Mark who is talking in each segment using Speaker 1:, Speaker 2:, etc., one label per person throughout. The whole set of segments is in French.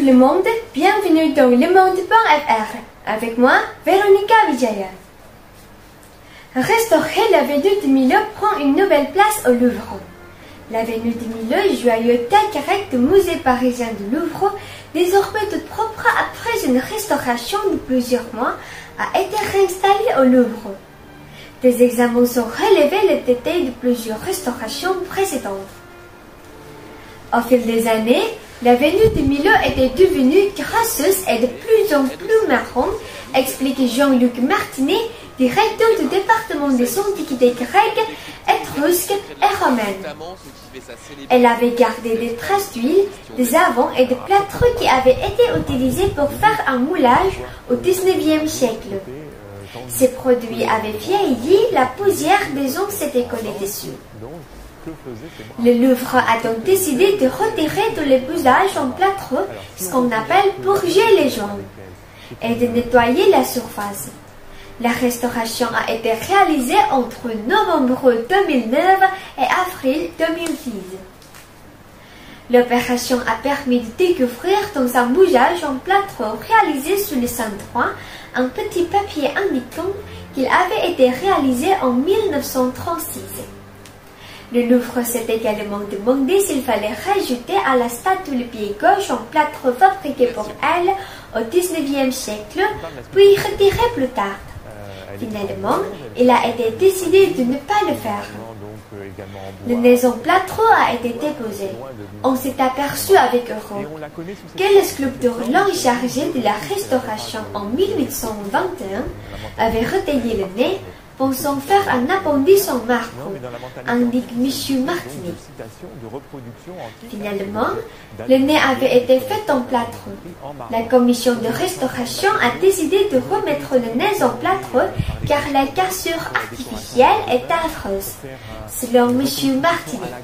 Speaker 1: le monde, bienvenue dans lemonde.fr. Avec moi, Véronica Vijaya. Restaurer l'avenue de Milo prend une nouvelle place au Louvre. L'avenue de Milo, joyau grec du musée parisien du Louvre, désormais toute propre après une restauration de plusieurs mois, a été réinstallée au Louvre. Des examens sont relevés le détail de plusieurs restaurations précédentes. Au fil des années, l'avenue de Milo était devenue grasseuse et de plus en plus marron, explique Jean-Luc Martinet, directeur du département des antiquités grecques, étrusques et romaines. Elle avait gardé des traces d'huile, des avants et des plâtres qui avaient été utilisés pour faire un moulage au XIXe siècle. Ces produits avaient vieilli, la poussière des ondes s'était collée dessus. Le Louvre a donc décidé de retirer tous les bousages en plâtre, ce qu'on appelle purger les joints, et de nettoyer la surface. La restauration a été réalisée entre novembre 2009 et avril 2010. L'opération a permis de découvrir dans un bousage en plâtre réalisé sous les endroits un petit papier indiquant qu'il avait été réalisé en 1936. Le Louvre s'est également demandé s'il fallait rajouter à la statue le pied gauche en plâtre fabriqué pour elle au XIXe siècle, puis retiré plus tard. Finalement, il a été décidé de ne pas le faire. Le nez en plâtre a été déposé. On s'est aperçu avec horreur que le sculpteur long chargé de la restauration en 1821 avait retaillé le nez, pensant faire un appendice en marbre, indique M. Martinet. Finalement, le nez avait été fait en plâtre. La commission de restauration a décidé de remettre le nez en plâtre car la cassure artificielle est affreuse, selon M. Martinet.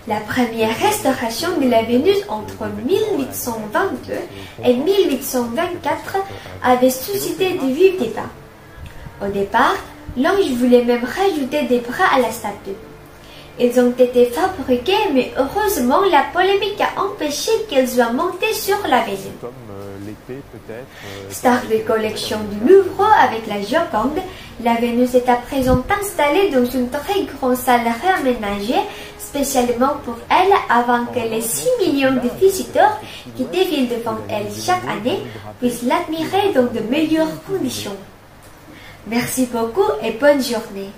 Speaker 1: La première restauration de la Vénus entre 1822 et 1824 avait suscité de vifs débats. Au départ, l'ange voulait même rajouter des bras à la statue. Ils ont été fabriqués, mais heureusement, la polémique a empêché qu'ils soient montés sur la Vénus. Star de collection du Louvre avec la Joconde, la Vénus est à présent installée dans une très grande salle réaménagée spécialement pour elle avant que les 6 millions de visiteurs qui défilent devant elle chaque année puissent l'admirer dans de meilleures conditions. Merci beaucoup et bonne journée.